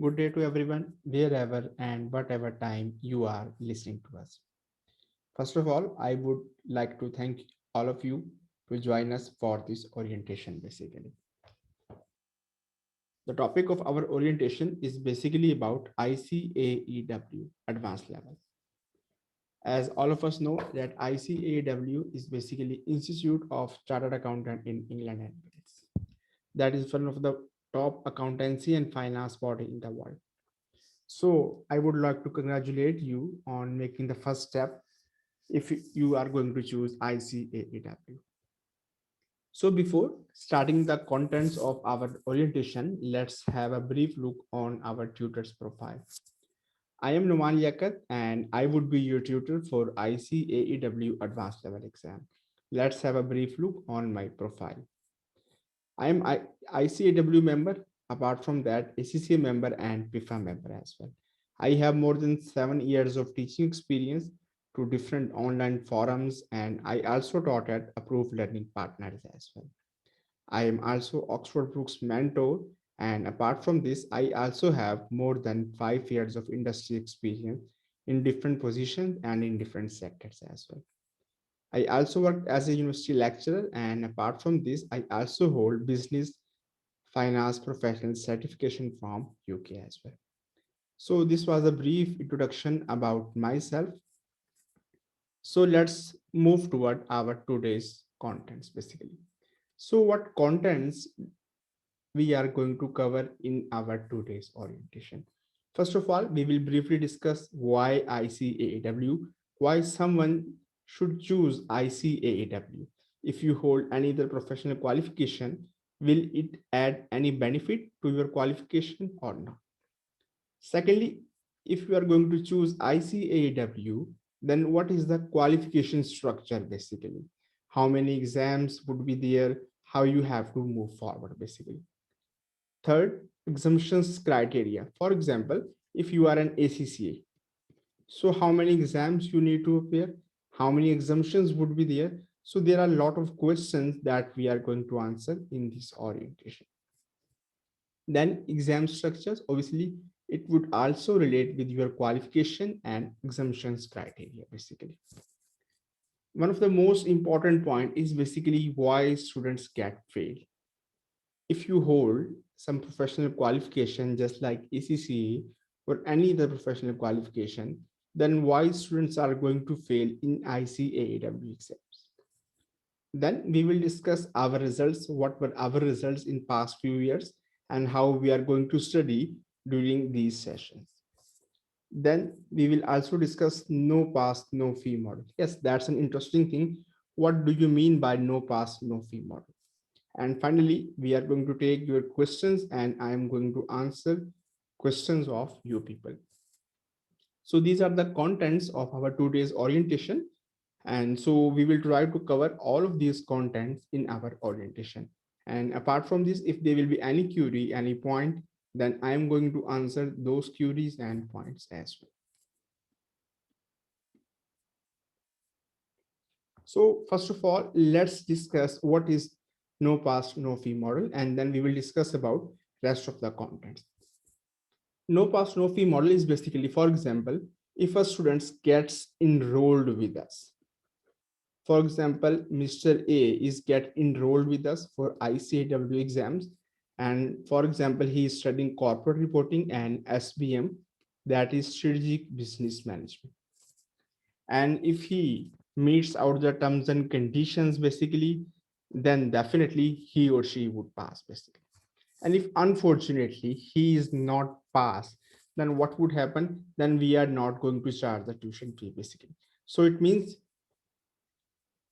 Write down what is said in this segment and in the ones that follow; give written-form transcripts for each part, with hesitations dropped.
Good day to everyone, wherever and whatever time you are listening to us. First of all, I would like to thank all of you to join us for this orientation basically. The topic of our orientation is basically about ICAEW advanced level. As all of us know that ICAEW is basically Institute of Chartered Accountant in England and Wales. That is one of the top accountancy and finance body in the world. So I would like to congratulate you on making the first step if you are going to choose ICAEW. So before starting the contents of our orientation, let's have a brief look on our tutor's profile. I am Numan Yakat and I would be your tutor for ICAEW advanced level exam. Let's have a brief look on my profile. I am ICAW member. Apart from that, ACCA member and PIFA member as well. I have more than 7 years of teaching experience to different online forums, and I also taught at approved learning partners as well. I am also Oxford Brookes mentor, and apart from this, I also have more than 5 years of industry experience in different positions and in different sectors as well. I also worked as a university lecturer, and apart from this, I also hold business finance professional certification from UK as well. So this was a brief introduction about myself. So let's move toward our today's contents basically. So what contents we are going to cover in our today's orientation? First of all, we will briefly discuss why ICAEW, why someone should choose ICAEW. If you hold any other professional qualification, will it add any benefit to your qualification or not? Secondly, if you are going to choose ICAEW, then what is the qualification structure basically? How many exams would be there? How you have to move forward basically. Third, exemptions criteria. For example, if you are an ACCA, so how many exams you need to appear? How many exemptions would be there? So there are a lot of questions that we are going to answer in this orientation. Then exam structures, obviously, it would also relate with your qualification and exemptions criteria, basically. One of the most important point is basically why students get failed. If you hold some professional qualification, just like ACCA or any other professional qualification, then why students are going to fail in ICAEW exams. Then we will discuss our results, what were our results in past few years, and how we are going to study during these sessions. Then we will also discuss no pass, no fee model. Yes, that's an interesting thing. What do you mean by no pass, no fee model? And finally, we are going to take your questions and I am going to answer questions of you people. So these are the contents of our today's orientation. And so we will try to cover all of these contents in our orientation. And apart from this, if there will be any query, any point, then I am going to answer those queries and points as well. So first of all, let's discuss what is no pass, no fee model, and then we will discuss about rest of the contents. No pass, no fee model is basically, for example, if a student gets enrolled with us. For example, Mr. A is get enrolled with us for ICAW exams. And for example, he is studying corporate reporting and SBM, that is strategic business management. And if he meets out the terms and conditions, basically, then definitely he or she would pass, basically. And if unfortunately he is not passed, then what would happen? Then we are not going to charge the tuition fee, basically. So it means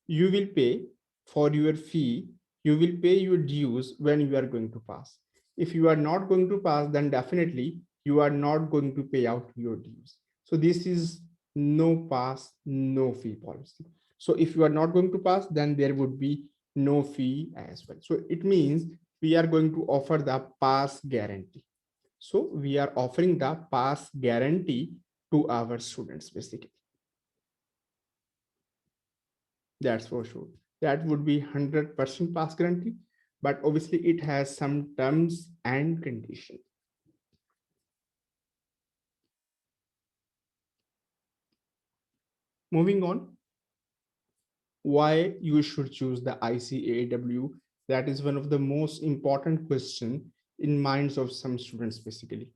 you will pay for your fee, you will pay your dues when you are going to pass. If you are not going to pass, then definitely you are not going to pay out your dues. So this is no pass, no fee policy. So if you are not going to pass, then there would be no fee as well. So it means we are going to offer the pass guarantee. So we are offering the pass guarantee to our students basically. That's for sure. That would be 100% pass guarantee, but obviously it has some terms and conditions. Moving on, why you should choose the ICAEW? That is one of the most important question in minds of some students basically.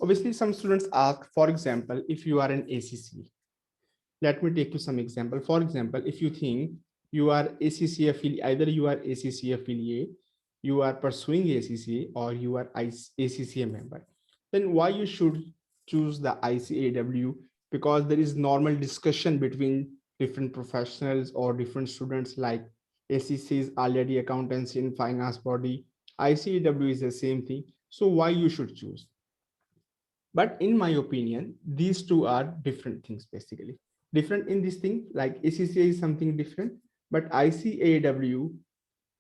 Obviously, some students ask, for example, if you are an ACCA, let me take you some example. For example, if you think you are ACCA affiliate, either you are ACCA affiliate, you are pursuing ACCA, or you are ACCA member, then why you should choose the ICAEW? Because there is normal discussion between different professionals or different students, like ACCA is already accountancy and finance body, ICAEW is the same thing. So why you should choose? But in my opinion, these two are different things basically. Different in this thing, like ACCA is something different, but ICAEW,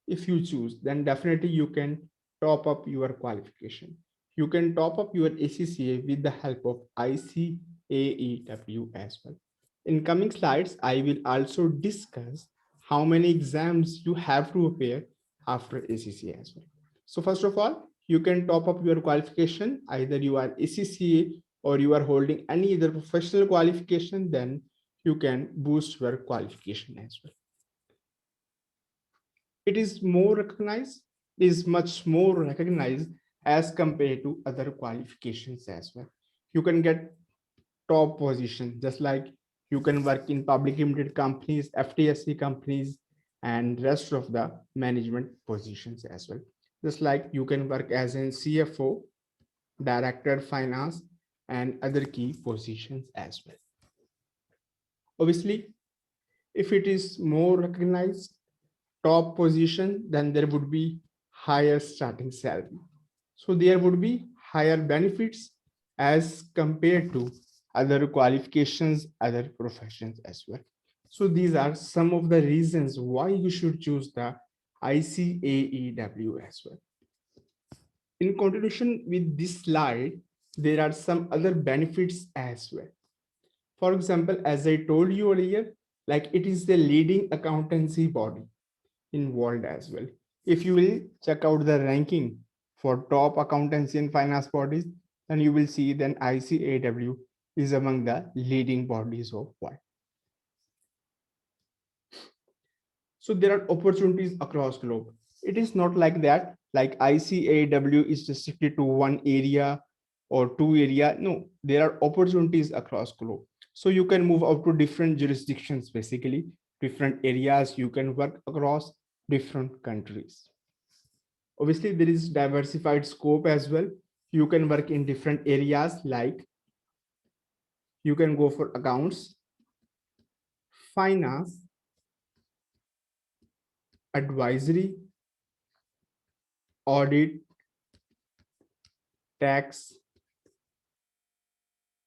if you choose, then definitely you can top up your qualification. You can top up your ACCA with the help of ICAEW as well. In coming slides, I will also discuss how many exams you have to appear after ACCA as well. So first of all, you can top up your qualification. Either you are ACCA or you are holding any other professional qualification, then you can boost your qualification as well. It is more recognized, is much more recognized as compared to other qualifications as well. You can get top position, just like you can work in public limited companies, FTSE companies, and rest of the management positions as well. Just like you can work as a CFO, director finance, and other key positions as well. Obviously, if it is more recognized top position, then there would be higher starting salary. So there would be higher benefits as compared to other qualifications, other professions as well. So these are some of the reasons why you should choose the ICAEW as well. In continuation with this slide, there are some other benefits as well. For example, as I told you earlier, like it is the leading accountancy body in world as well. If you will check out the ranking for top accountancy and finance bodies, then you will see then ICAEW is among the leading bodies of world. So there are opportunities across globe. It is not like that, like ICAEW is restricted to one area or two area. No, there are opportunities across globe. So you can move out to different jurisdictions, basically different areas. You can work across different countries. Obviously, there is diversified scope as well. You can work in different areas, like you can go for accounts, finance, advisory, audit, tax.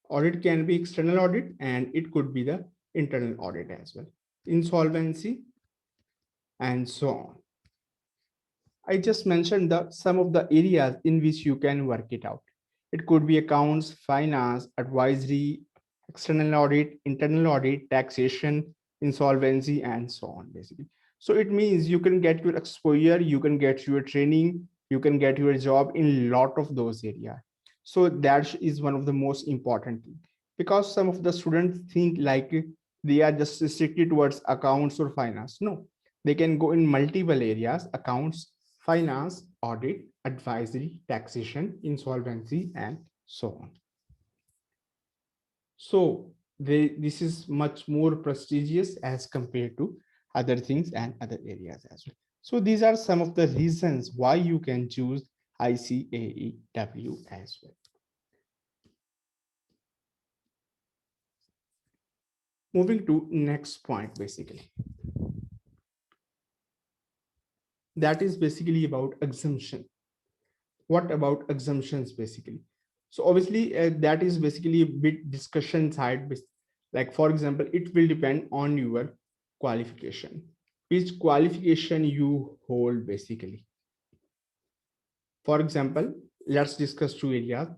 Audit can be external audit and it could be the internal audit as well, insolvency, and so on. I just mentioned some of the areas in which you can work it out. It could be accounts, finance, advisory, external audit, internal audit, taxation, insolvency, and so on, basically. So it means you can get your exposure, you can get your training, you can get your job in a lot of those areas. So that is one of the most important things, because some of the students think like they are just restricted towards accounts or finance. No, they can go in multiple areas: accounts, finance, audit, advisory, taxation, insolvency, and so on. So this is much more prestigious as compared to other things and other areas as well. So these are some of the reasons why you can choose ICAEW as well. Moving to next point, basically. That is basically about exemption. What about exemptions basically? So obviously that is basically a bit discussion side. Like for example, it will depend on your qualification, which qualification you hold basically. For example, let's discuss two areas.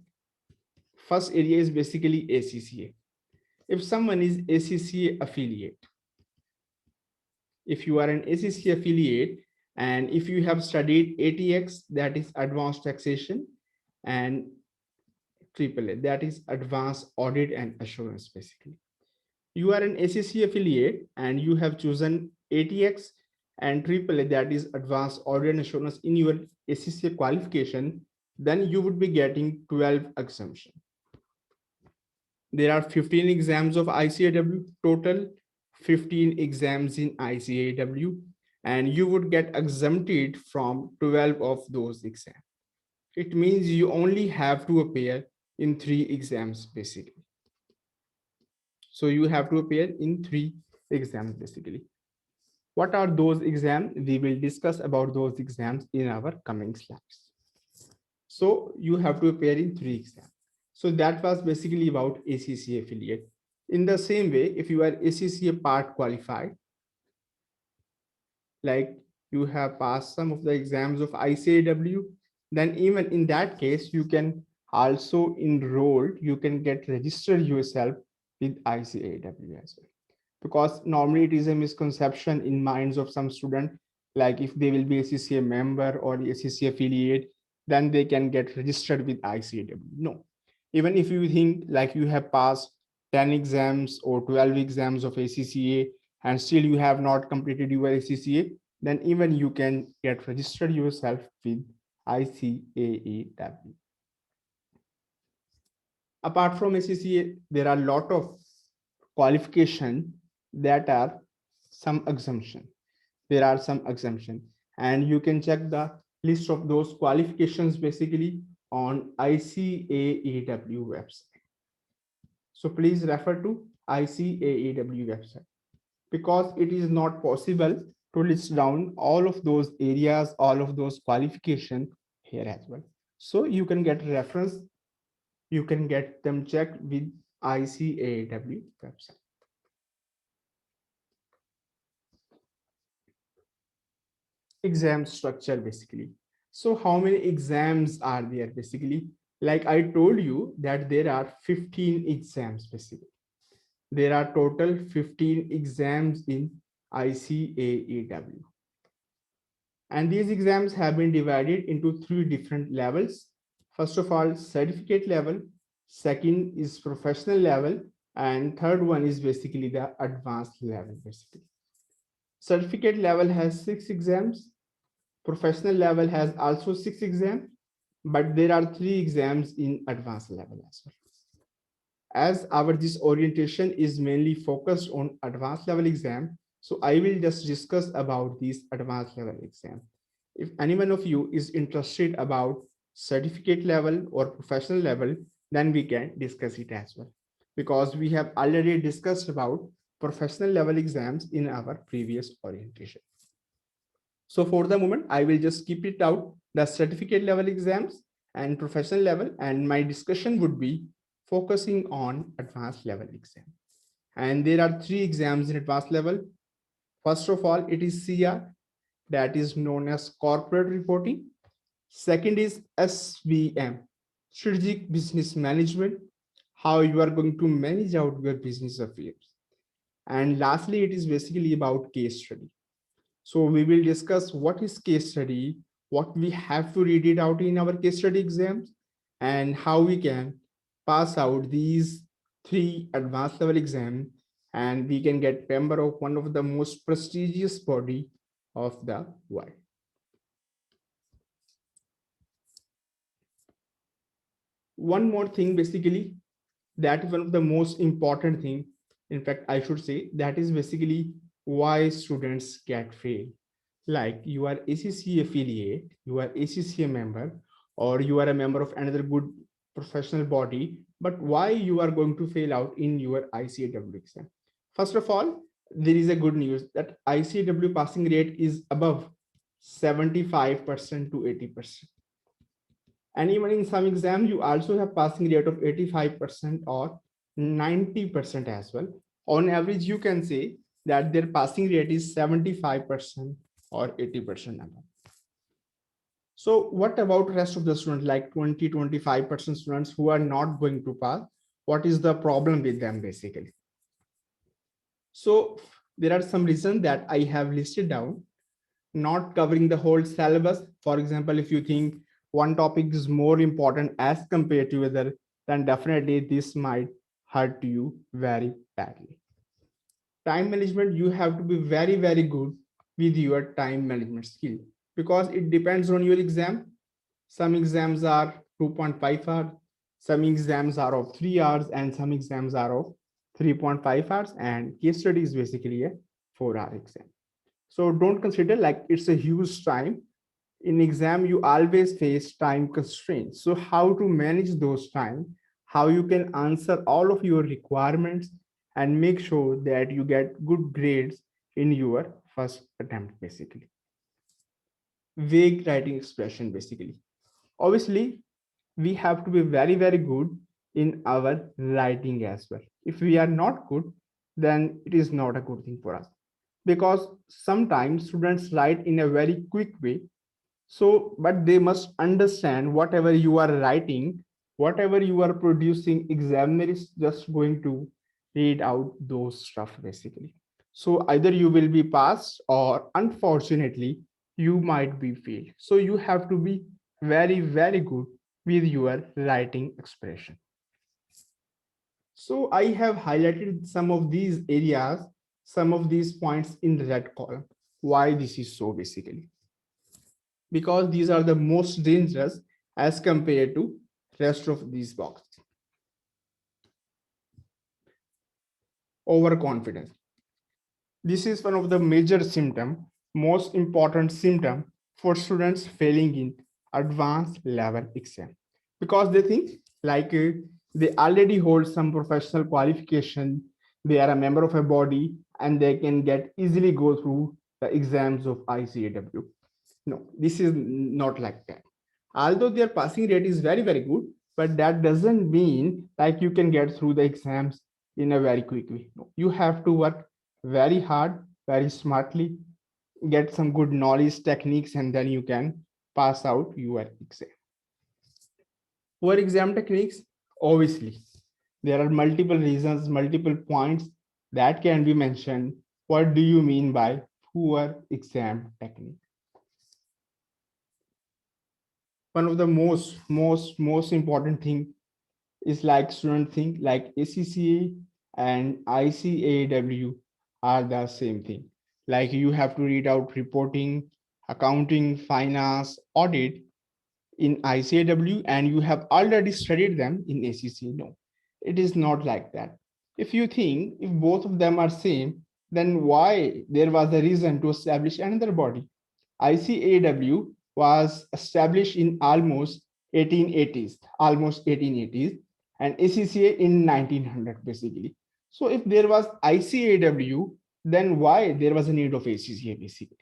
First area is basically ACCA. If someone is ACCA affiliate, if you are an ACCA affiliate, and if you have studied ATX, that is advanced taxation, and AAA, that is advanced audit and assurance basically. You are an ACC affiliate and you have chosen ATX and AAA, that is Advanced Order Assurance, in your ACCA qualification, then you would be getting 12 exemption. There are 15 exams of ICAW, total 15 exams in ICAW, and you would get exempted from 12 of those exams. It means you only have to appear in 3 exams basically. So you have to appear in 3 exams basically. What are those exams? We will discuss about those exams in our coming slides. So you have to appear in 3 exams. So that was basically about ACCA affiliate. In the same way, if you are ACCA part qualified, like you have passed some of the exams of ICAW, then even in that case, you can also enroll, you can get registered yourself with ICAW as well. Because normally it is a misconception in minds of some student, like if they will be ACCA member or ACCA affiliate, then they can get registered with ICAW. No, even if you think like you have passed 10 exams or 12 exams of ACCA and still you have not completed your ACCA, then even you can get registered yourself with ICAEW. Apart from ACCA, there are a lot of qualification that are some exemption. There are some exemption, and you can check the list of those qualifications basically on ICAEW website. So please refer to ICAEW website, because it is not possible to list down all of those areas, all of those qualification here as well. So you can get reference, you can get them checked with ICAEW website. Exam structure basically. So how many exams are there basically? Like I told you that there are 15 exams basically. There are total 15 exams in ICAEW. And these exams have been divided into 3 different levels. First of all, certificate level. Second is professional level. And third one is basically the advanced level basically. Certificate level has 6 exams. Professional level has also 6 exams, but there are 3 exams in advanced level as well. As our this orientation is mainly focused on advanced level exam, so I will just discuss about these advanced level exam. If any one of you is interested about certificate level or professional level, then we can discuss it as well, because we have already discussed about professional level exams in our previous orientation. So for the moment, I will just keep it out the certificate level exams and professional level, and my discussion would be focusing on advanced level exam. And there are 3 exams in advanced level. First of all, it is CR, that is known as corporate reporting. Second is SBM, strategic business management, how you are going to manage out your business affairs. And lastly, it is basically about case study. So we will discuss what is case study, what we have to read it out in our case study exams, and how we can pass out these 3 advanced level exams, and we can get member of one of the most prestigious body of the world. One more thing, basically, that is one of the most important thing. In fact, I should say that is basically why students get failed. Like you are ACCA affiliate, you are ACCA member, or you are a member of another good professional body, but why you are going to fail out in your ICAW exam? First of all, there is a good news that ICAW passing rate is above 75% to 80%. And even in some exams, you also have passing rate of 85% or 90% as well. On average, you can say that their passing rate is 75% or 80% above. So what about rest of the students, like 20-25% students who are not going to pass? What is the problem with them basically? So there are some reasons that I have listed down, not covering the whole syllabus. For example, if you think one topic is more important as compared to other, then definitely this might hurt you very badly. time management, you have to be very, very good with your time management skill because it depends on your exam. Some exams are 2.5 hours, some exams are of 3 hours, and some exams are of 3.5 hours. And case study is basically a 4-hour exam. So don't consider like it's a huge time. In exam, you always face time constraints. So how to manage those time, how you can answer all of your requirements and make sure that you get good grades in your first attempt, basically. Vague writing expression, basically. Obviously, we have to be very, very good in our writing as well. If we are not good, then it is not a good thing for us because sometimes students write in a very quick way. So, but they must understand whatever you are writing, whatever you are producing, examiner is just going to read out those stuff basically. So either you will be passed or unfortunately you might be failed. So you have to be very, very good with your writing expression. So I have highlighted some of these areas, some of these points in the red column. Why this is so basically? Because these are the most dangerous as compared to rest of these boxes. Overconfidence. This is one of the major symptom, most important symptom for students failing in advanced level exam because they think like they already hold some professional qualification, they are a member of a body and they can get easily go through the exams of ICAW. No, this is not like that. Although their passing rate is very, very good, but that doesn't mean like you can get through the exams in a very quick way. No, you have to work very hard, very smartly, get some good knowledge techniques, and then you can pass out your exam. Poor exam techniques, obviously, there are multiple reasons, multiple points that can be mentioned. What do you mean by poor exam technique? One of the most important thing is like student think like ACCA and ICAW are the same thing. Like you have to read out reporting, accounting, finance, audit in ICAW, and you have already studied them in ACCA. No, it is not like that. If you think if both of them are same, then why there was a reason to establish another body? ICAW was established in almost 1880s, and ACCA in 1900 basically. So if there was ICAW, then why there was a need of ACCA basically?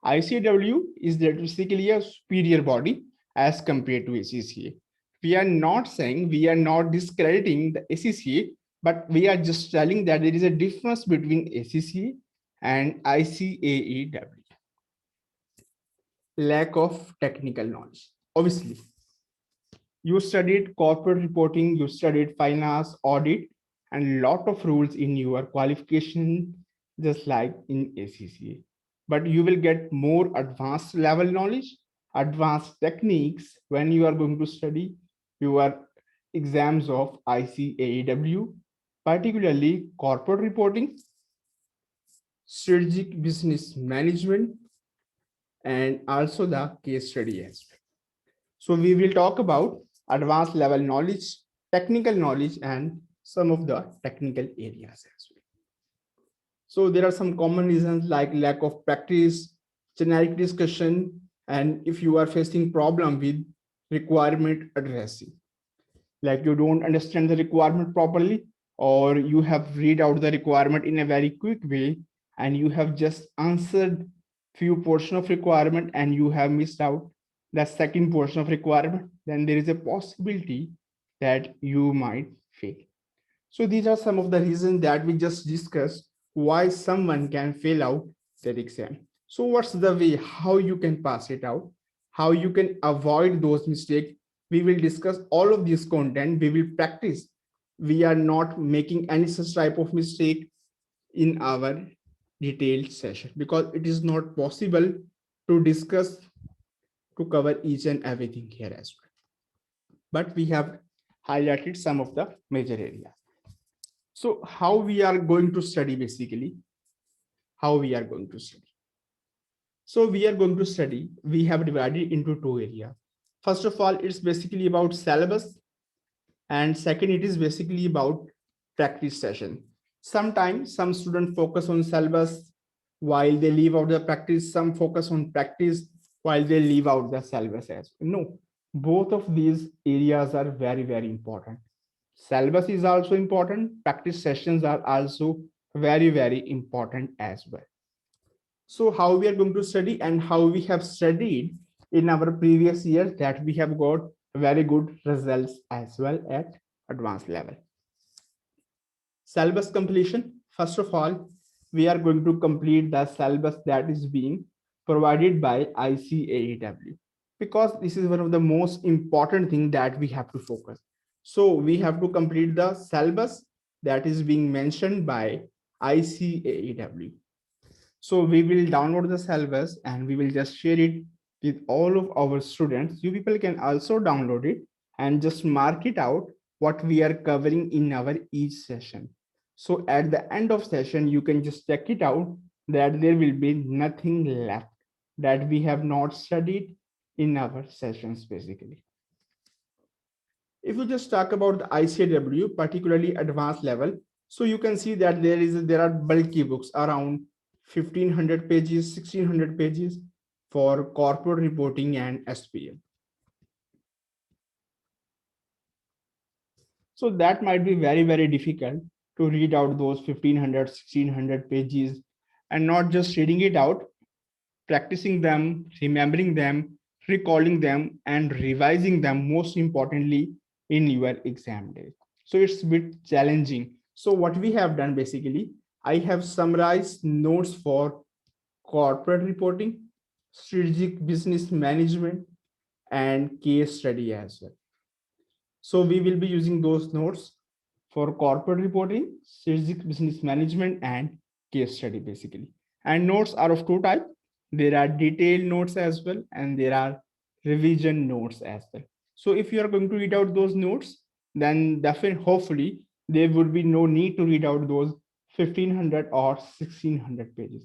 ICAW is basically a superior body as compared to ACCA. We are not saying, we are not discrediting the ACCA, but we are just telling that there is a difference between ACCA and ICAEW. Lack of technical knowledge. Obviously, you studied corporate reporting, you studied finance, audit, and lot of rules in your qualification, just like in ACCA. But you will get more advanced level knowledge, advanced techniques when you are going to study your exams of ICAEW, particularly corporate reporting, strategic business management, and also the case study as well. So we will talk about advanced level knowledge, technical knowledge, and some of the technical areas as well. So there are some common reasons like lack of practice, generic discussion, and if you are facing problem with requirement addressing, like you don't understand the requirement properly, or you have read out the requirement in a very quick way, and you have just answered few portion of requirement and you have missed out the second portion of requirement, then there is a possibility that you might fail. So these are some of the reasons that we just discussed why someone can fail out their exam. So what's the way how you can pass it out, how you can avoid those mistakes? We will discuss all of this content. We will practice. We are not making any such type of mistake in our detailed session because it is not possible to discuss to cover each and everything here as well. But we have highlighted some of the major areas. So how we are going to study, basically, how we are going to study. So we are going to study, we have divided into two areas. First of all, it's basically about syllabus, and second, it is basically about practice session. Sometimes some students focus on syllabus while they leave out the practice. Some focus on practice while they leave out the syllabus as well. No, both of these areas are very, very important. Syllabus is also important. Practice sessions are also very, very important as well. So how we are going to study and how we have studied in our previous years, that we have got very good results as well at advanced level. Syllabus completion. First of all, we are going to complete the syllabus that is being provided by ICAEW, because this is one of the most important thing that we have to focus. So we have to complete the syllabus that is being mentioned by ICAEW. So we will download the syllabus and we will just share it with all of our students. You people can also download it and just mark it out what we are covering in our each session. So at the end of session, you can just check it out that there will be nothing left that we have not studied in our sessions, basically. If you just talk about the ICAEW, particularly advanced level, so you can see that there are bulky books around 1500 pages, 1600 pages for corporate reporting and SPL. So that might be very, very difficult to read out those 1500, 1600 pages, and not just reading it out, practicing them, remembering them, recalling them, and revising them, most importantly, in your exam day. So it's a bit challenging. So what we have done, basically, I have summarized notes for corporate reporting, strategic business management, and case study as well. So we will be using those notes for corporate reporting, strategic business management, and case study, basically. And notes are of two types. There are detailed notes as well, and there are revision notes as well. So if you are going to read out those notes, then definitely, hopefully, there would be no need to read out those 1500 or 1600 pages.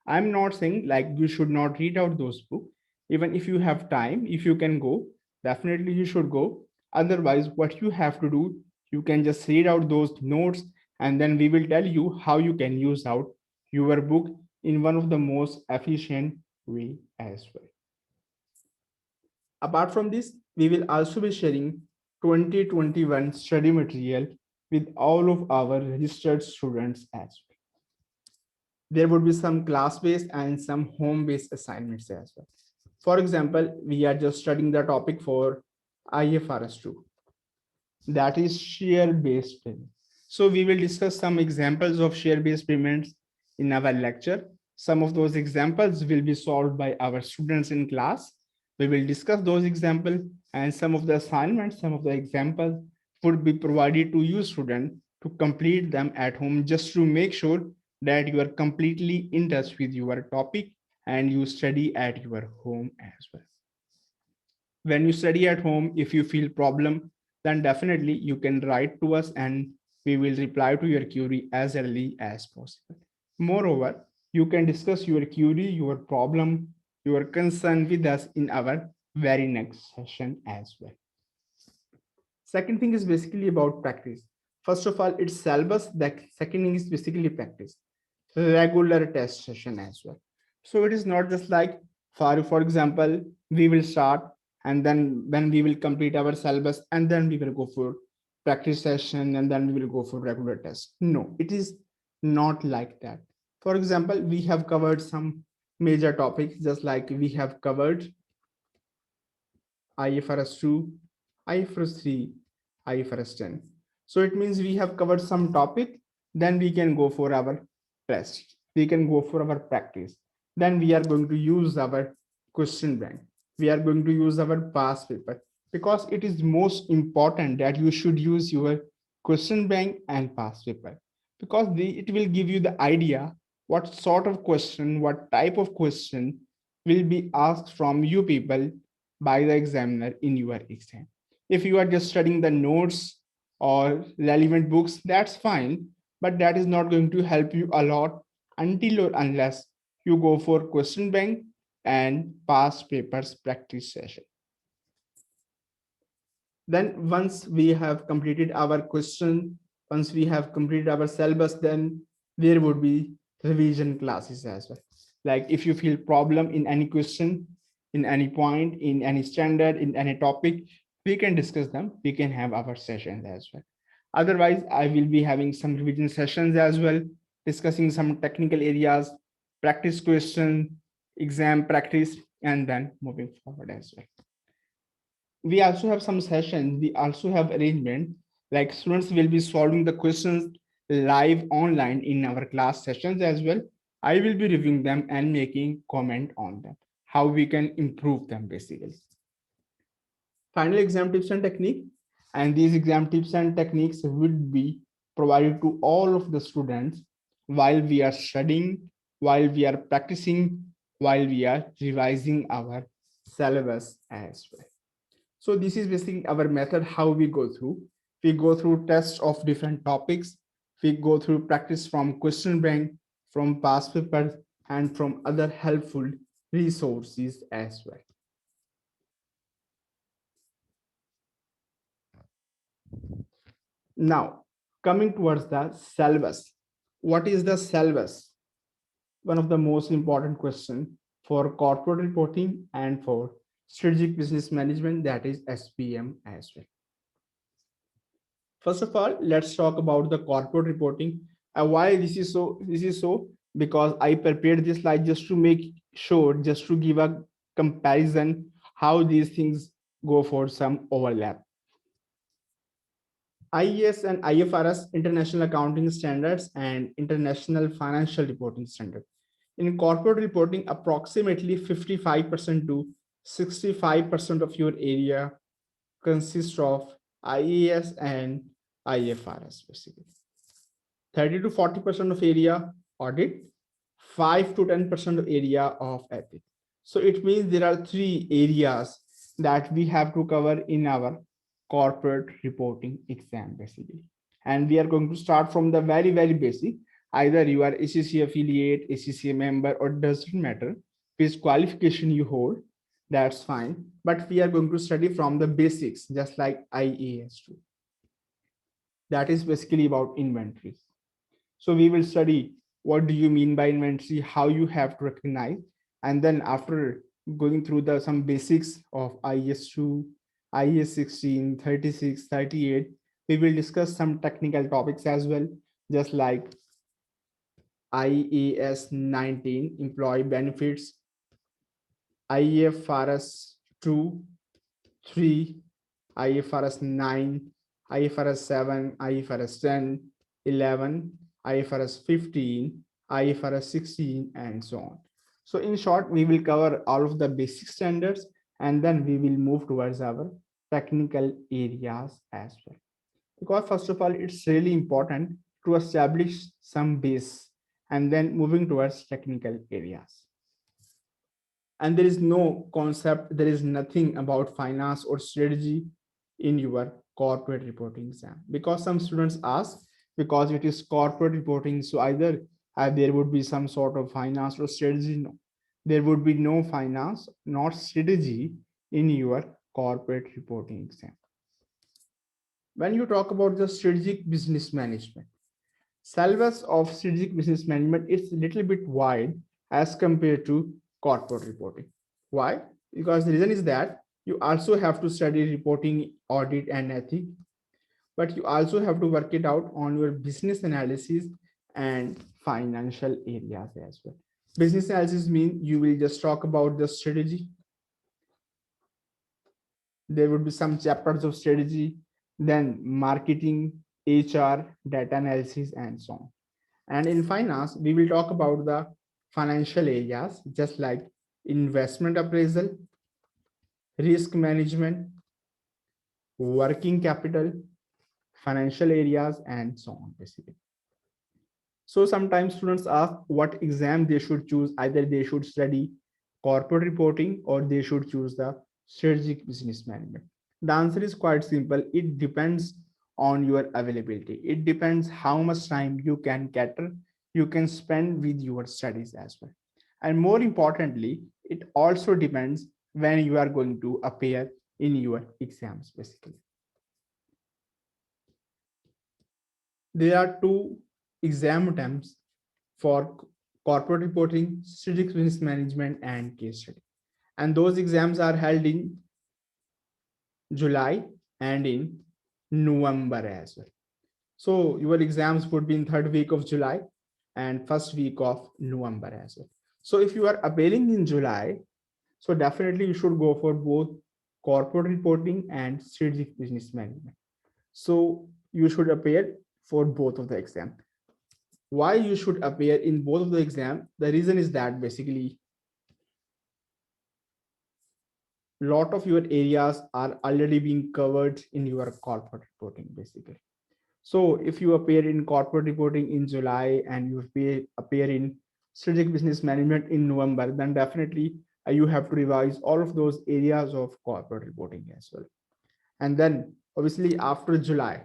I'm not saying like you should not read out those books. Even if you have time, if you can go, definitely you should go. Otherwise, what you have to do, you can just read out those notes, and then we will tell you how you can use out your book in one of the most efficient way as well. Apart from this, we will also be sharing 2021 study material with all of our registered students as well. There would be some class-based and some home-based assignments as well. For example, we are just studying the topic for IFRS 2, that is share-based payment. So we will discuss some examples of share-based payments in our lecture. Some of those examples will be solved by our students in class. We will discuss those examples, and some of the assignments, some of the examples would be provided to you student to complete them at home, just to make sure that you are completely in touch with your topic and you study at your home as well. When you study at home, if you feel problem, then definitely you can write to us and we will reply to your query as early as possible. Moreover, you can discuss your query, your problem, your concern with us in our very next session as well. Second thing is basically about practice. First of all, it's syllabus. The second thing is basically practice, regular test session as well. So it is not just like, for example, we will start and then when we will complete our syllabus and then we will go for practice session and then we will go for regular test. No, it is not like that. For example, we have covered some major topics, just like we have covered IFRS 2, IFRS 3, IFRS 10. So it means we have covered some topic, then we can go for our test. We can go for our practice. Then we are going to use our question bank. We are going to use our past paper, because it is most important that you should use your question bank and past paper, because it will give you the idea what sort of question, what type of question will be asked from you people by the examiner in your exam. If you are just studying the notes or relevant books, that's fine. but that is not going to help you a lot until or unless you go for question bank and past papers practice session. Then once we have completed our question, once we have completed our syllabus, then there would be revision classes as well. Like if you feel problem in any question, in any point, in any standard, in any topic, we can discuss them. We can have our sessions as well. Otherwise, I will be having some revision sessions as well, discussing some technical areas, practice question, exam practice, and then moving forward as well. We also have some sessions, we also have arrangement, like students will be solving the questions live online in our class sessions as well. I will be reviewing them and making comment on them, how we can improve them basically. Final exam tips and technique, and these exam tips and techniques would be provided to all of the students while we are studying, while we are practicing, while we are revising our syllabus as well. So this is basically our method, how we go through. We go through tests of different topics. We go through practice from question bank, from past papers, and from other helpful resources as well. Now, coming towards the syllabus. What is the syllabus? One of the most important questions for corporate reporting and for strategic business management, that is SBM as well. First of all, let's talk about the corporate reporting. Why this is so? This is so because I prepared this slide just to make sure, just to give a comparison how these things go for some overlap. IAS and IFRS, International Accounting Standards, and International Financial Reporting Standard. In corporate reporting, approximately 55% to 65% of your area consists of IAS and IFRS basically. 30 to 40% of area audit, 5 to 10% of area of ethics. So it means there are 3 areas that we have to cover in our corporate reporting exam basically. And we are going to start from the very, very basic. Either you are ACCA affiliate, ACCA member, or doesn't matter which qualification you hold, that's fine. But we are going to study from the basics, just like IAS 2. That is basically about inventories. So we will study what do you mean by inventory, how you have to recognize, and then after going through the some basics of IAS 2, IAS 16, 36, 38, we will discuss some technical topics as well, just like IAS 19, employee benefits, IFRS 2, 3, IFRS 9, IFRS 7, IFRS 10, 11, IFRS 15, IFRS 16, and so on. So in short, we will cover all of the basic standards, and then we will move towards our technical areas as well. Because first of all, it's really important to establish some base and then moving towards technical areas. And there is no concept, there is nothing about finance or strategy in your corporate reporting exam, because some students ask, because it is corporate reporting, so either there would be some sort of finance or strategy. No, there would be no finance nor strategy in your corporate reporting exam. When you talk about the strategic business management, syllabus of strategic business management is a little bit wide as compared to corporate reporting. Why? Because the reason is that you also have to study reporting, audit, and ethics, but you also have to work it out on your business analysis and financial areas as well. Business analysis means you will just talk about the strategy. There would be some chapters of strategy, then marketing, HR, data analysis, and so on. And in finance, we will talk about the financial areas, just like investment appraisal, risk management, working capital, financial areas, and so on, basically. So sometimes students ask what exam they should choose. Either they should study corporate reporting or they should choose the strategic business management. The answer is quite simple. It depends on your availability. It depends how much time you can cater, you can spend with your studies as well. And more importantly, it also depends when you are going to appear in your exams basically. There are two exam attempts for corporate reporting, strategic business management, and case study. And those exams are held in July and in November as well. So your exams would be in third week of July and first week of November as well. So if you are appearing in July, so definitely you should go for both corporate reporting and strategic business management. So you should appear for both of the exam. Why you should appear in both of the exam? The reason is that basically lot of your areas are already being covered in your corporate reporting basically. So if you appear in corporate reporting in July and you appear in strategic business management in November, then definitely you have to revise all of those areas of corporate reporting as well. And then obviously after July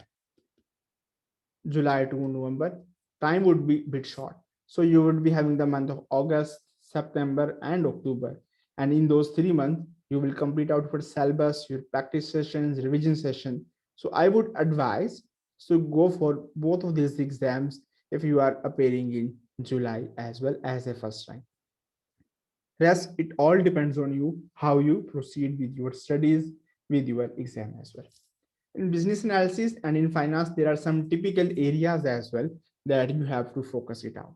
to November, time would be a bit short. So you would be having the month of August, September, and October. And in those 3 months, you will complete out your syllabus, your practice sessions, revision session. So I would advise to go for both of these exams if you are appearing in July as well as a first time. Rest, it all depends on you, how you proceed with your studies, with your exam as well. In business analysis and in finance, there are some typical areas as well that you have to focus it out.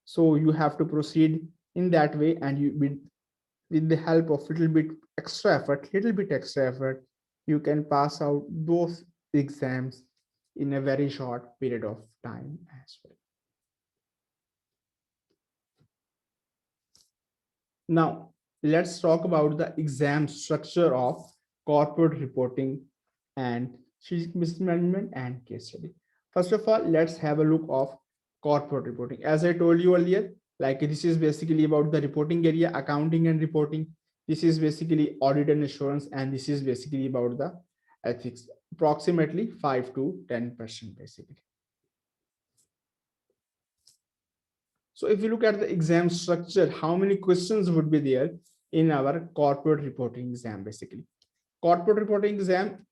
So you have to proceed in that way, and you with the help of little bit extra effort, you can pass out those exams in a very short period of time as well. Now, let's talk about the exam structure of corporate reporting and strategic business management and case study. First of all, let's have a look of corporate reporting. As I told you earlier, like this is basically about the reporting area, accounting and reporting. This is basically audit and assurance, and this is basically about the ethics, approximately 5 to 10% basically. So if you look at the exam structure, how many questions would be there in our corporate reporting exam basically? Corporate reporting exam,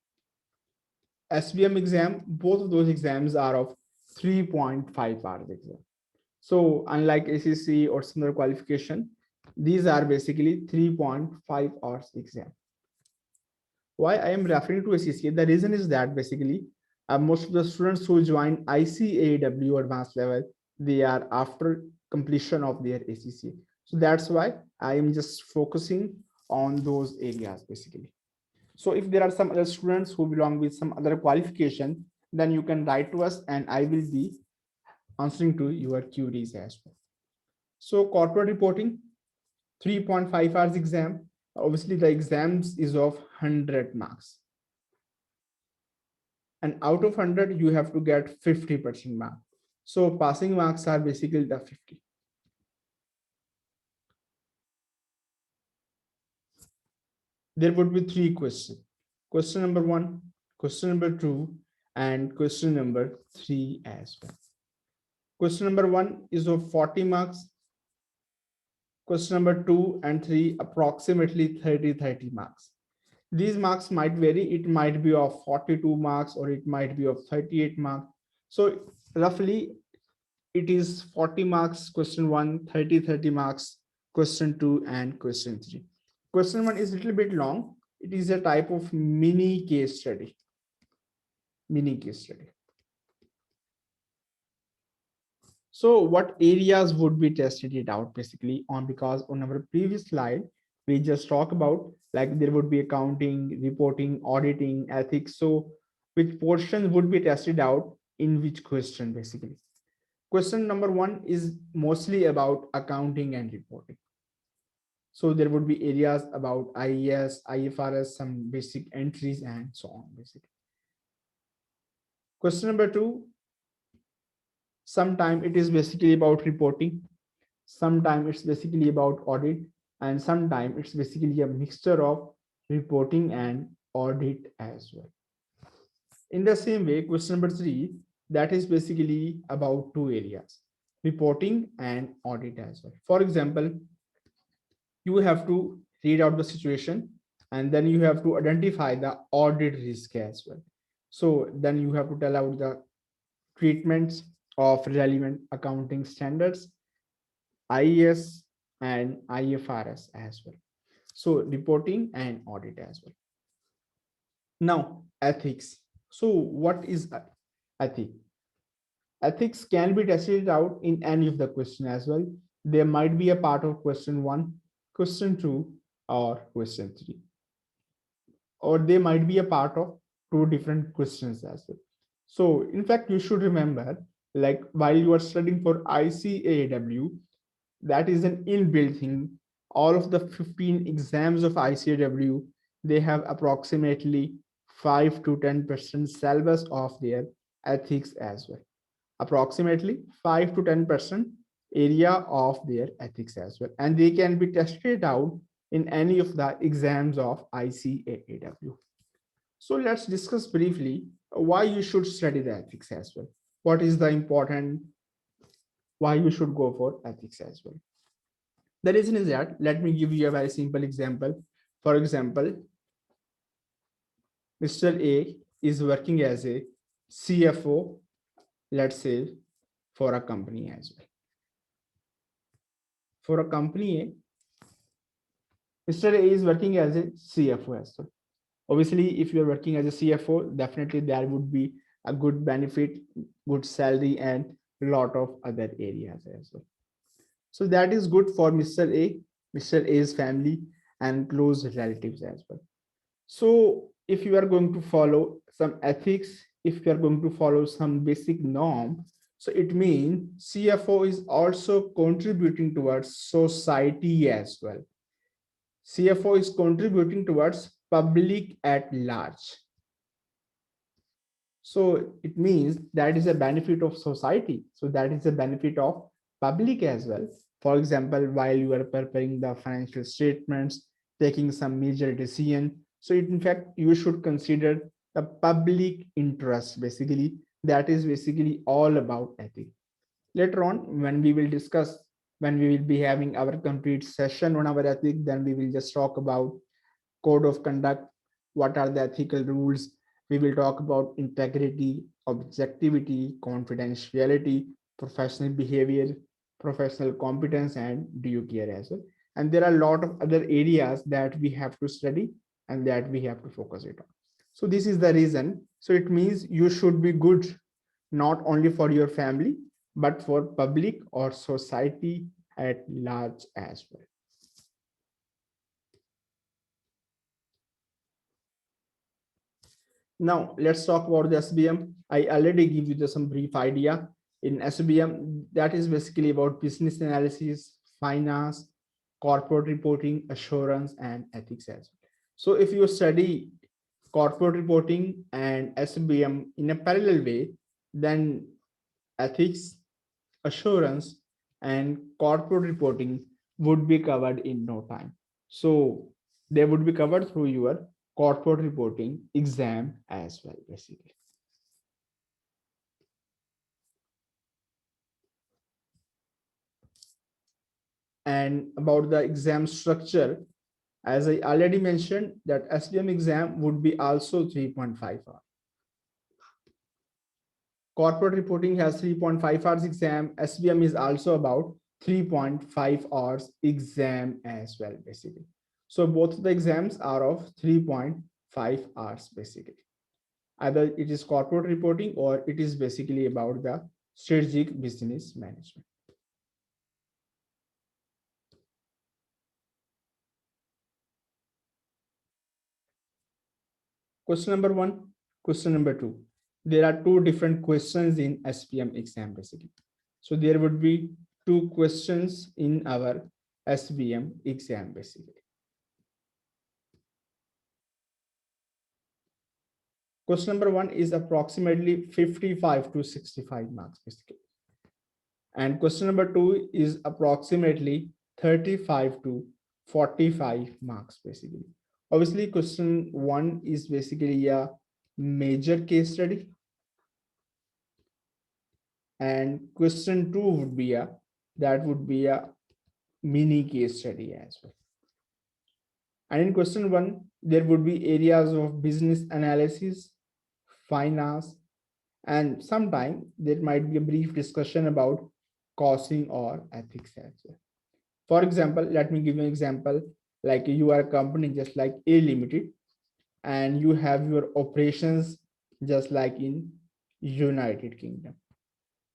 SBM exam, both of those exams are of 3.5 hours exam. So unlike ACC or similar qualification, these are basically 3.5 hours exam. Why I am referring to ACCA? The reason is that basically most of the students who join ICAEW advanced level, they are after completion of their ACCA. So that's why I am just focusing on those areas basically. So if there are some other students who belong with some other qualification, then you can write to us and I will be answering to your queries as well. So corporate reporting, 3.5 hours exam. Obviously the exams is of 100 marks. And out of 100, you have to get 50% mark. So passing marks are basically the 50. There would be 3 questions. Question number 1, question number 2, and question number 3 as well. Question number 1 is of 40 marks. Question number 2 and 3 approximately 30 marks. These marks might vary. It might be of 42 marks or it might be of 38 marks. So roughly it is 40 marks question 1, 30 marks question 2, and question 3. Question 1 is a little bit long. It is a type of mini case study. So what areas would be tested it out basically on, because on our previous slide, we just talked about like there would be accounting, reporting, auditing, ethics. So which portion would be tested out in which question basically? Question number 1 is mostly about accounting and reporting. So there would be areas about IAS, IFRS, some basic entries and so on basically. Question number 2, sometime it is basically about reporting, sometime it's basically about audit, and sometime it's basically a mixture of reporting and audit as well. In the same way, question number 3, that is basically about two areas, reporting and audit as well. For example, you have to read out the situation and then you have to identify the audit risk as well. So then you have to tell out the treatments of relevant accounting standards, IAS and IFRS as well. So reporting and audit as well. Now, ethics. So what is ethic? Ethics can be tested out in any of the question as well. There might be a part of question 1, question 2, or question 3, or they might be a part of two different questions as well. So in fact, you should remember, like while you are studying for ICAW, that is an inbuilt thing. All of the 15 exams of ICAW, they have approximately 5 to 10% syllabus of their ethics as well. Approximately 5 to 10% area of their ethics as well. And they can be tested out in any of the exams of ICAW. So let's discuss briefly why you should study the ethics as well. What is the important, why you should go for ethics as well. The reason is that, let me give you a very simple example. For example, Mr. A is working as a CFO, let's say, for a company as well. For a company A, Mr. A is working as a CFO as well. Obviously, if you're working as a CFO, definitely there would be a good benefit, good salary, and a lot of other areas as well. So that is good for Mr. A, Mr. A's family, and close relatives as well. So if you are going to follow some ethics, if you are going to follow some basic norm, so it means CFO is also contributing towards society as well. CFO is contributing towards public at large. So it means that is a benefit of society. So that is a benefit of public as well. For example, while you are preparing the financial statements, taking some major decision, so in fact, you should consider the public interest. Basically, that is basically all about ethics. Later on, when we will discuss, when we will be having our complete session on our ethics, then we will just talk about code of conduct, what are the ethical rules. We will talk about integrity, objectivity, confidentiality, professional behavior, professional competence, and do you care as well. And there are a lot of other areas that we have to study and that we have to focus it on. So this is the reason. So it means you should be good not only for your family, but for public or society at large as well. Now let's talk about the SBM. I already give you some brief idea. In SBM, that is basically about business analysis, finance, corporate reporting, assurance, and ethics as well. So if you study corporate reporting and SBM in a parallel way, then ethics, assurance, and corporate reporting would be covered in no time. So they would be covered through your corporate reporting exam as well, basically. And about the exam structure, as I already mentioned, that SBM exam would be also 3.5 hours. Corporate reporting has 3.5 hours exam. SBM is also about 3.5 hours exam as well, basically. So both the exams are of 3.5 hours, basically. Either it is corporate reporting or it is basically about the strategic business management. Question number 1, question number 2. There are two different questions in SBM exam, basically. So there would be two questions in our SBM exam, basically. Question number 1 is approximately 55 to 65 marks, basically. And question number 2 is approximately 35 to 45 marks, basically. Obviously, question 1 is basically a major case study, and question 2 would be a mini case study as well. And in question 1, there would be areas of business analysis, finance, and sometime there might be a brief discussion about costing or ethics as well. For example, let me give you an example. Like you are a company just like A Limited, and you have your operations just like in United Kingdom.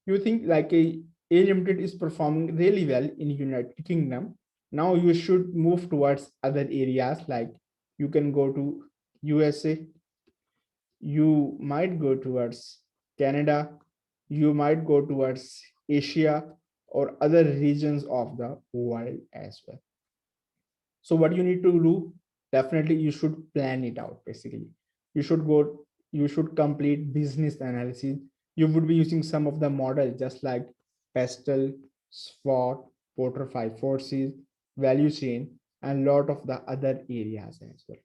You think like A Limited is performing really well in United Kingdom. Now you should move towards other areas, like you can go to USA, you might go towards Canada, you might go towards Asia or other regions of the world as well. So what you need to do, definitely you should plan it out. Basically, you should complete business analysis. You would be using some of the models just like Pestle, SWOT, Porter 5 forces, value chain, and lot of the other areas as well.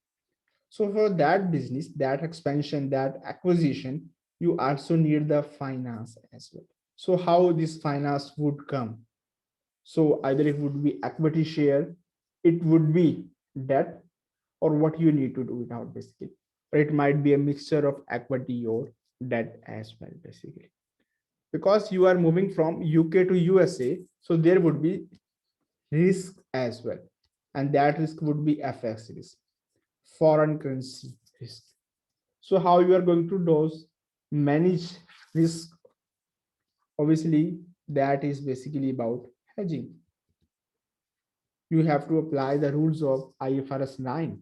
So for that business, that expansion, that acquisition, you also need the finance as well. So how this finance would come? So either it would be equity share, it would be debt, or what you need to do it out basically. Or it might be a mixture of equity or debt as well, basically. Because you are moving from UK to USA, so there would be risk as well. And that risk would be FX risk, foreign currency risk. So how you are going to those manage risk? Obviously, that is basically about hedging. You have to apply the rules of IFRS 9.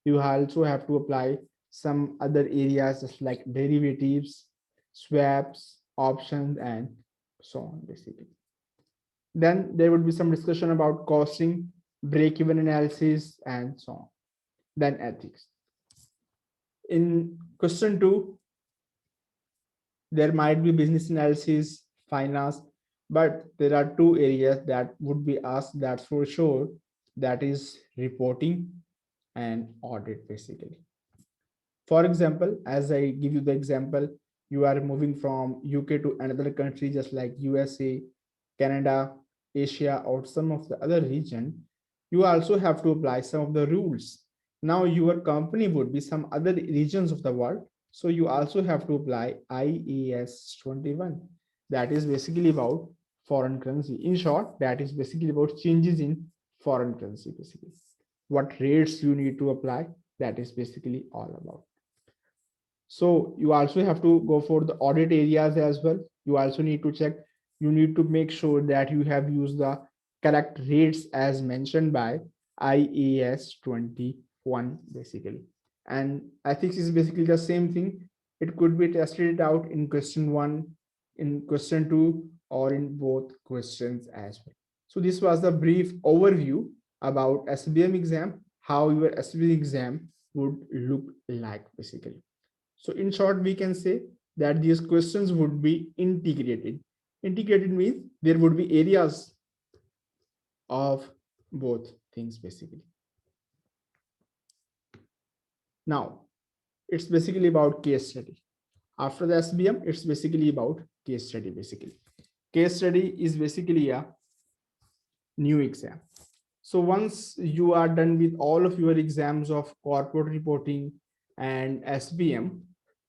You also have to apply some other areas just like derivatives, swaps, options, and so on, basically. Then there would be some discussion about costing, break-even analysis, and so on. Then ethics. In question 2, there might be business analysis, finance, but there are two areas that would be asked, that's for sure. That is reporting and audit, basically. For example, as I give you the example, you are moving from UK to another country just like USA, Canada, Asia, or some of the other region. You also have to apply some of the rules. Now your company would be some other regions of the world, so you also have to apply IAS 21. That is basically about foreign currency. In short, that is basically about changes in foreign currency, basically. What rates you need to apply, that is basically all about. So you also have to go for the audit areas as well. You also need to check, you need to make sure that you have used the correct rates as mentioned by IAS 21, basically. And ethics is basically the same thing. It could be tested out in question 1, in question 2, or in both questions as well. So this was the brief overview about SBM exam, how your SBM exam would look like, basically. So in short, we can say that these questions would be integrated. Integrated means there would be areas of both things, basically. Now, it's basically about case study. After the SBM, it's basically about case study, basically. Case study is basically a new exam. So once you are done with all of your exams of corporate reporting and SBM,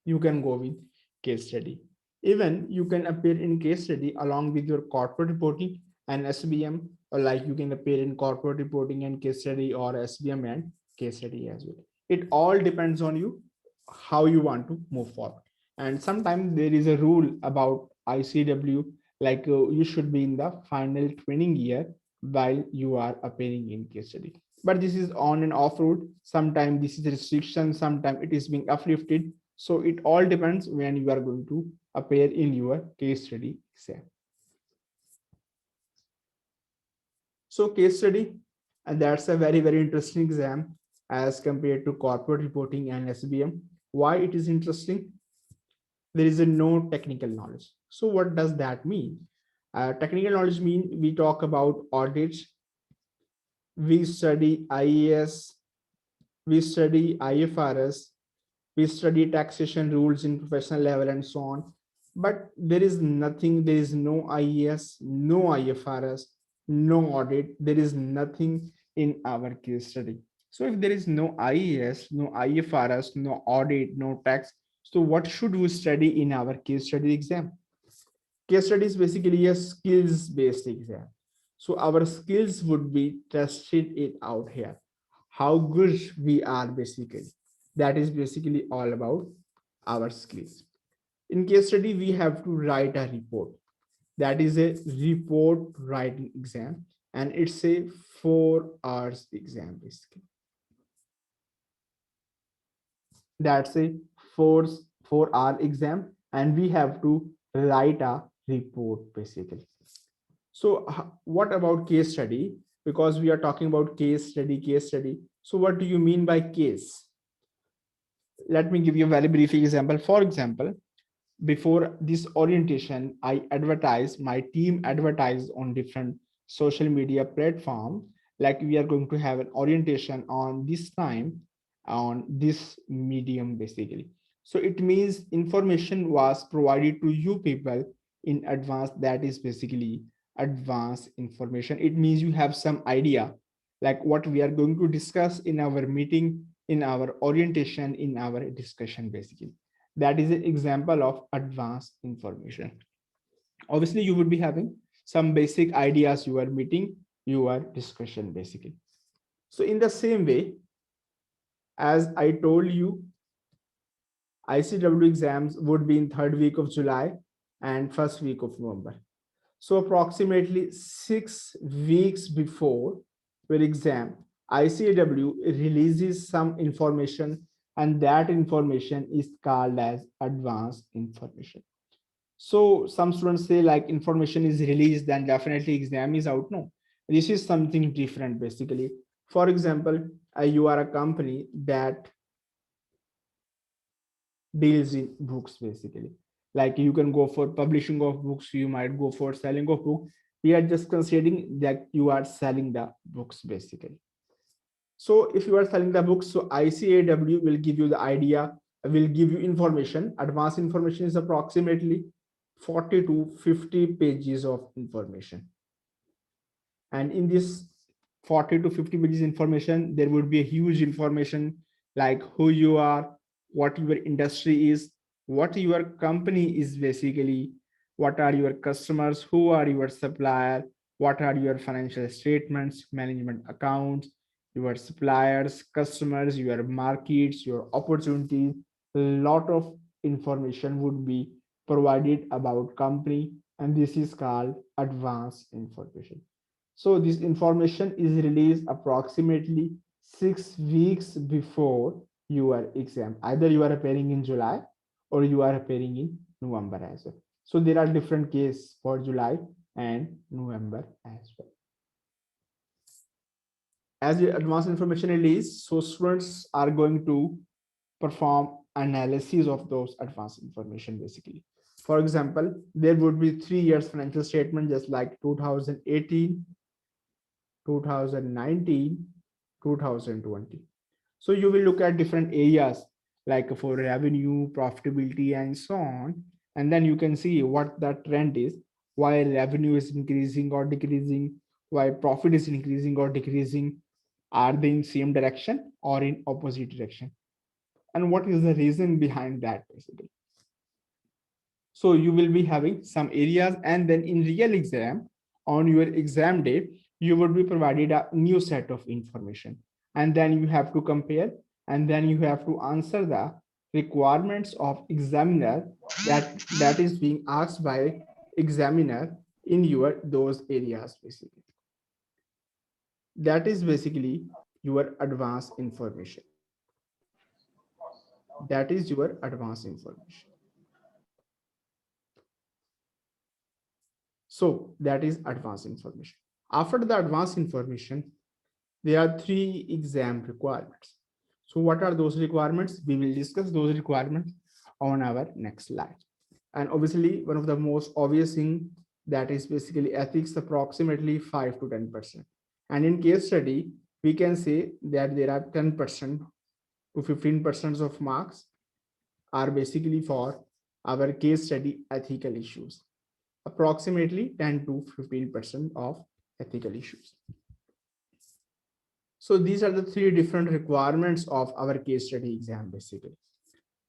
you can go with case study. Even you can appear in case study along with your corporate reporting and SBM, or like you can appear in corporate reporting and case study, or SBM and case study as well. It all depends on you how you want to move forward. And sometimes there is a rule about ICW, like you should be in the final training year while you are appearing in case study. But this is on and off road. Sometimes this is a restriction, sometimes it is being uplifted. So it all depends when you are going to appear in your case study exam. So case study, and that's a very, very interesting exam as compared to corporate reporting and SBM. Why it is interesting? There is a no technical knowledge. So what does that mean? Technical knowledge means we talk about audits, we study IAS, we study IFRS, We study taxation rules in professional level and so on. But there is nothing, there is no IES, no IFRS, no audit, there is nothing in our case study. So if there is no IES, no IFRS, no audit, no tax, so what should we study in our case study exam? Case study is basically a skills based exam. So our skills would be tested it out here. How good we are basically. That is basically all about our skills. In case study, we have to write a report. That is a report writing exam, and it's a 4 hours exam basically. That's a four 4 hour exam, and we have to write a report basically. So what about case study? Because we are talking about case study, case study. So what do you mean by case? Let me give you a very brief example. For example, before this orientation, I advertise, my team advertised on different social media platform. Like we are going to have an orientation on this time on this medium basically. So it means information was provided to you people in advance. That is basically advanced information. It means you have some idea like what we are going to discuss in our meeting, in our orientation, in our discussion basically. That is an example of advanced information. Obviously you would be having some basic ideas, you are meeting, your discussion basically. So in the same way, as I told you, ICW exams would be in third week of July and first week of November. So approximately 6 weeks before your exam, ICAW releases some information, and that information is called as advanced information. So some students say like information is released, then definitely exam is out. No, this is something different basically. For example, you are a company that deals in books basically. Like you can go for publishing of books, you might go for selling of book. We are just considering that you are selling the books basically. So if you are selling the books, so ICAW will give you the idea, will give you information. Advanced information is approximately 40 to 50 pages of information. And in this 40 to 50 pages information, there would be a huge information like who you are, what your industry is, what your company is basically, what are your customers, who are your supplier, what are your financial statements, management accounts, your suppliers, customers, your markets, your opportunities. A lot of information would be provided about company, and this is called advanced information. So this information is released approximately 6 weeks before your exam. Either you are appearing in July or you are appearing in November as well. So there are different cases for July and November as well. As the advanced information release, so students are going to perform analysis of those advanced information basically. For example, there would be 3 years financial statement just like 2018, 2019, 2020. So you will look at different areas like for revenue, profitability, and so on. And then you can see what the trend is, why revenue is increasing or decreasing, why profit is increasing or decreasing. Are they in same direction or in opposite direction? And what is the reason behind that basically? So you will be having some areas, and then in real exam, on your exam day, you would be provided a new set of information, and then you have to compare, and then you have to answer the requirements of examiner that is being asked by examiner in your those areas basically. That is basically your advanced information. That is your advanced information. So that is advanced information. After the advanced information, there are 3 exam requirements. So what are those requirements? We will discuss those requirements on our next slide. And obviously, one of the most obvious thing, that is basically ethics, approximately 5 to 10%. And in case study, we can say that there are 10% to 15% of marks. are basically for our case study ethical issues, approximately 10 to 15% of ethical issues. So these are the three different requirements of our case study exam basically.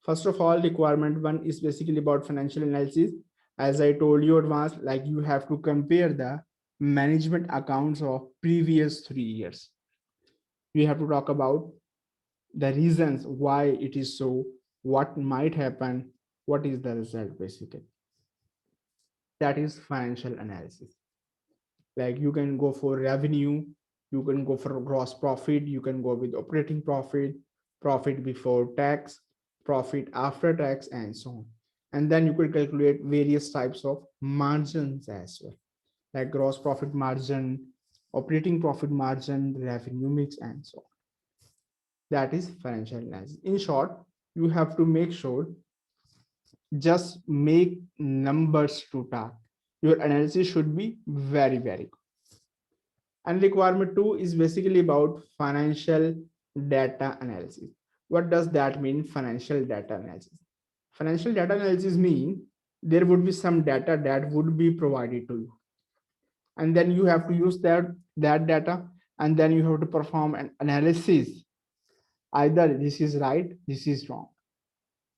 First of all, requirement one is basically about financial analysis. As I told you advanced, like you have to compare the management accounts of previous 3 years. You have to talk about the reasons why it is so, what might happen, what is the result basically. That is financial analysis. Like you can go for revenue, you can go for gross profit, you can go with operating profit, profit before tax, profit after tax, and so on. And then you could calculate various types of margins as well, like gross profit margin, operating profit margin, revenue mix, and so on. That is financial analysis. In short, you have to make sure just make numbers to talk. Your analysis should be very, very good. And requirement two is basically about financial data analysis. What does that mean, financial data analysis? Financial data analysis mean there would be some data that would be provided to you. And then you have to use that data, and then you have to perform an analysis. Either this is right, this is wrong.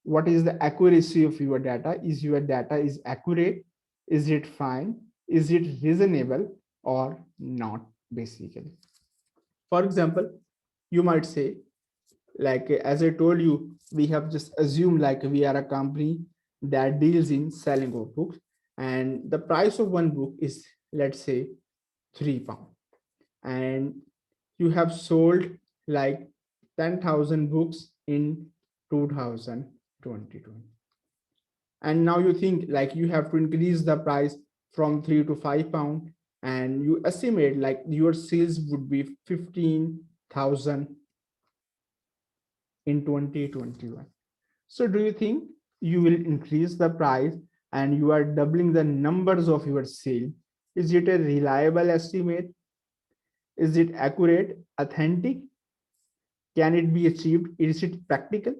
What is the accuracy of your data? Is your data is accurate? Is it fine? Is it reasonable or not basically? For example, you might say, like as I told you, we have just assumed like we are a company that deals in selling of books, and the price of one book is, let's say, £3, and you have sold like 10,000 books in 2022, and now you think like you have to increase the price from £3 to £5, and you estimate like your sales would be 15,000 in 2021. So do you think you will increase the price and you are doubling the numbers of your sale? Is it a reliable estimate? Is it accurate, authentic? Can it be achieved? Is it practical?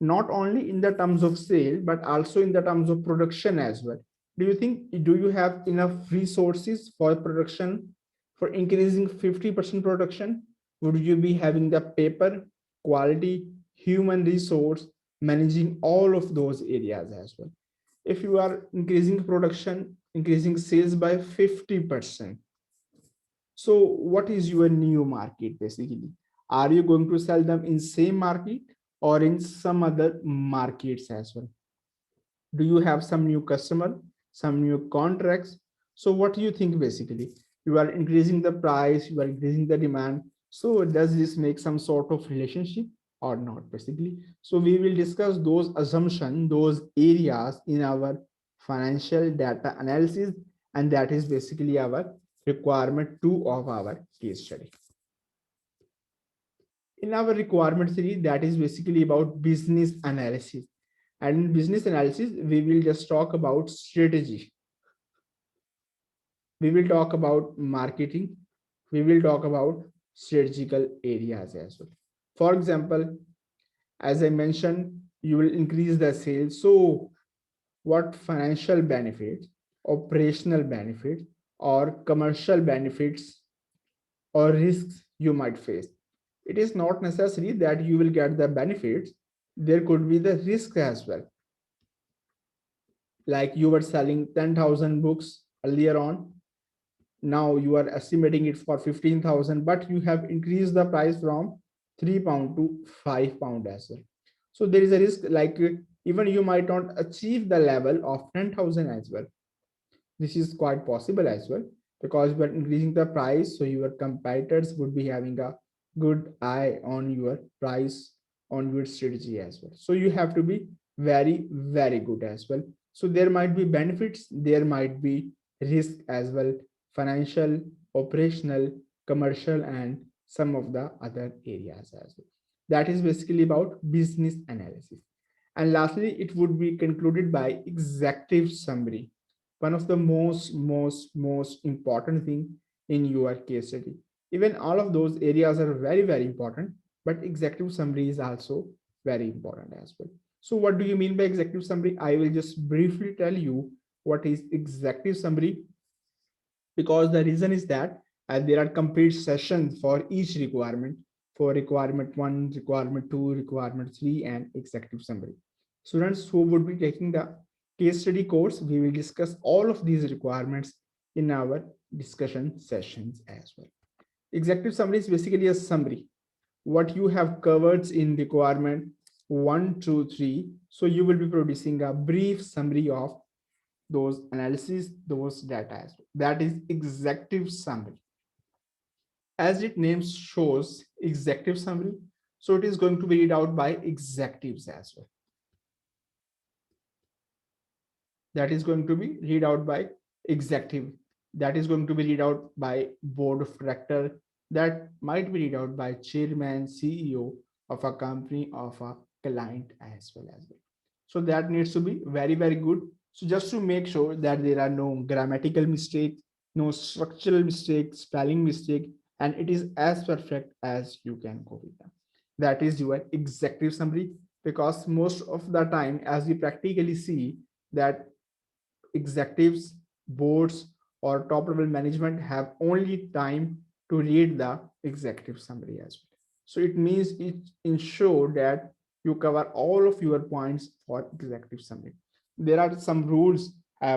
Not only in the terms of sale, but also in the terms of production as well. Do you think, do you have enough resources for production, for increasing 50% production? Would you be having the paper, quality, human resource, managing all of those areas as well? If you are increasing production, increasing sales by 50%, so what is your new market basically? Are you going to sell them in same market or in some other markets as well? Do you have some new customer, some new contracts? So what do you think basically? You are increasing the price, you are increasing the demand. So does this make some sort of relationship or not basically? So we will discuss those assumptions, those areas in our financial data analysis, and that is basically our requirement two of our case study. In our requirement three, that is basically about business analysis. And in business analysis, we will just talk about strategy. We will talk about marketing. We will talk about strategical areas as well. For example, as I mentioned, you will increase the sales. So what financial benefits, operational benefits, or commercial benefits or risks you might face? It is not necessary that you will get the benefits. There could be the risk as well. Like you were selling 10,000 books earlier on, now you are estimating it for 15,000, but you have increased the price from £3 to £5 as well. So there is a risk, like even you might not achieve the level of 10,000 as well. This is quite possible as well, because you are increasing the price, so your competitors would be having a good eye on your price, on your strategy as well. So you have to be very, very good as well. So there might be benefits, there might be risk as well, financial, operational, commercial, and some of the other areas as well. That is basically about business analysis. And lastly, it would be concluded by executive summary, one of the most important thing in your case study. Even all of those areas are very, very important, but executive summary is also very important as well. So what do you mean by executive summary? I will just briefly tell you what is executive summary, because the reason is that there are complete sessions for each requirement, for requirement 1, requirement 2, requirement 3, and executive summary. Students who would be taking the case study course, we will discuss all of these requirements in our discussion sessions as well. Executive summary is basically a summary what you have covered in requirement 1, 2, 3. So you will be producing a brief summary of those analysis, those data as well. That is executive summary. As its name shows, executive summary. So it is going to be read out by executives as well. That is going to be read out by executive. That is going to be read out by board of director. That might be read out by chairman, CEO of a company, of a client as well. So that needs to be very, very good. So just to make sure that there are no grammatical mistakes, no structural mistakes, spelling mistake, and it is as perfect as you can go with them. That is your executive summary, because most of the time, as we practically see, that executives, boards, or top level management have only time to read the executive summary as well. So it means it ensure that you cover all of your points for executive summary. There are some rules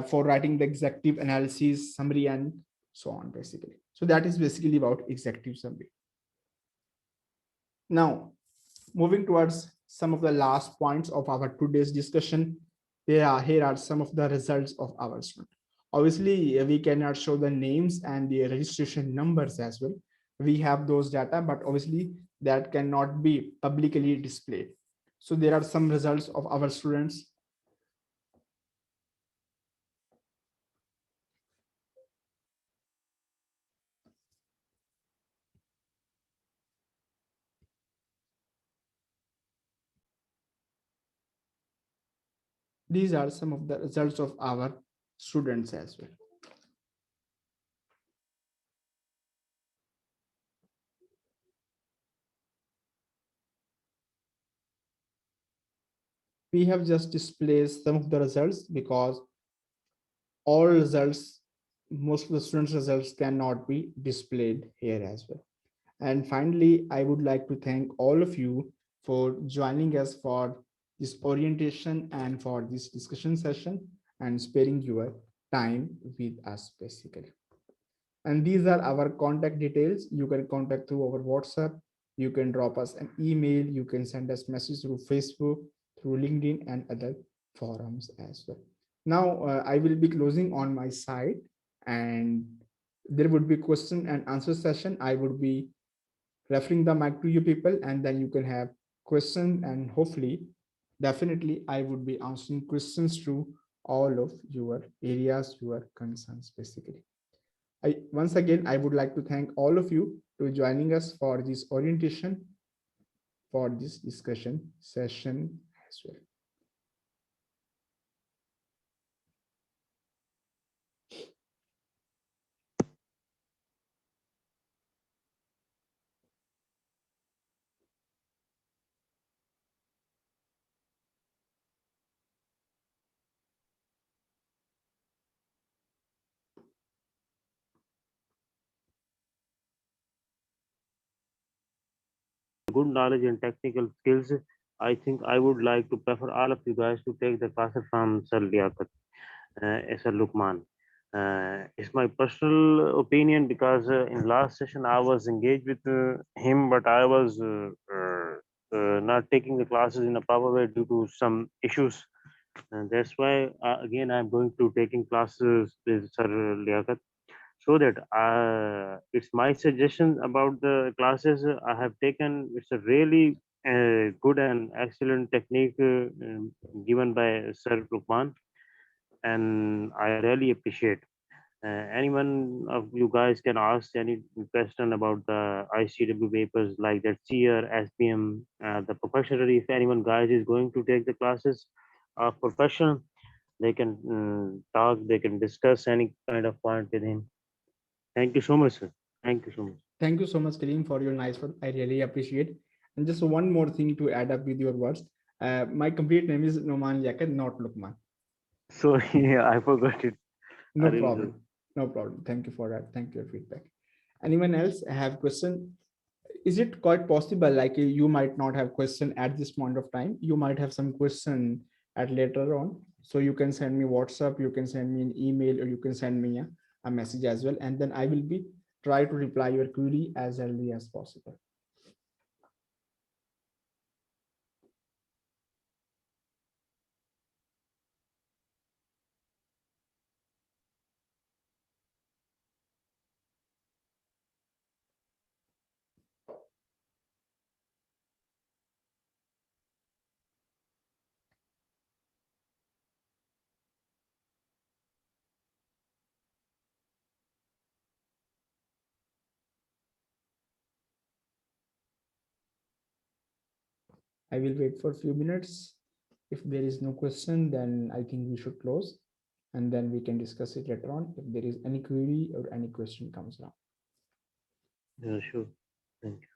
for writing the executive analysis summary and so on basically. So that is basically about executive summary. Now, moving towards some of the last points of our today's discussion, here are some of the results of our student. Obviously, we cannot show the names and the registration numbers as well. We have those data, but obviously that cannot be publicly displayed. So there are some results of our students. These are some of the results of our students as well. We have just displayed some of the results because all results, most of the students' results cannot be displayed here as well. And finally, I would like to thank all of you for joining us for this orientation and for this discussion session and sparing your time with us basically. And these are our contact details. You can contact through our WhatsApp. You can drop us an email. You can send us message through Facebook, through LinkedIn and other forums as well. Now I will be closing on my side, and there would be question and answer session. I would be referring the mic to you people, and then you can have questions, and hopefully, definitely, I would be answering questions to all of your areas, your concerns basically. Once again, I would like to thank all of you to joining us for this orientation, for this discussion session as well. Good knowledge and technical skills, I think I would like to prefer all of you guys to take the classes from Sir Liaquat, Sir Lukman. It's my personal opinion because in last session I was engaged with him, but I was not taking the classes in a proper way due to some issues. And that's why again I'm going to taking classes with Sir Liaquat, so that it's my suggestion about the classes I have taken. It's a really good and excellent technique given by Sir Lukman, and I really appreciate. Anyone of you guys can ask any question about the ICW papers like that, SEER, SPM, the professionally. If anyone guys is going to take the classes of profession, they can talk, they can discuss any kind of point with him. Thank you so much, sir. Thank you so much. Thank you so much, Kareem, for your nice word. I really appreciate. And just one more thing to add up with your words. My complete name is Noman Liaquat, not Lukman. Sorry, I forgot it. I No really sorry. problem. No problem. Thank you for that. Thank you for your feedback. Anyone else have question? Is it quite possible, like you might not have question at this point of time, you might have some question at later on, so you can send me WhatsApp, you can send me an email, or you can send me a message as well, and then I will be try to reply your query as early as possible. I will wait for a few minutes. If there is no question, then I think we should close, and then we can discuss it later on if there is any query or any question comes up. Yeah, sure. Thank you.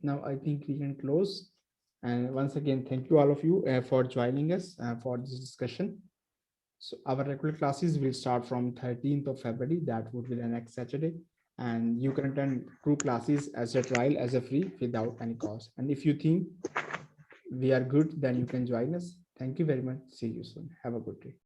Now I think we can close. And once again, thank you all of you for joining us for this discussion. So our regular classes will start from 13th of February. That would be the next Saturday. And you can attend group classes as a trial, as a free, without any cost. And if you think we are good, then you can join us. Thank you very much. See you soon. Have a good day.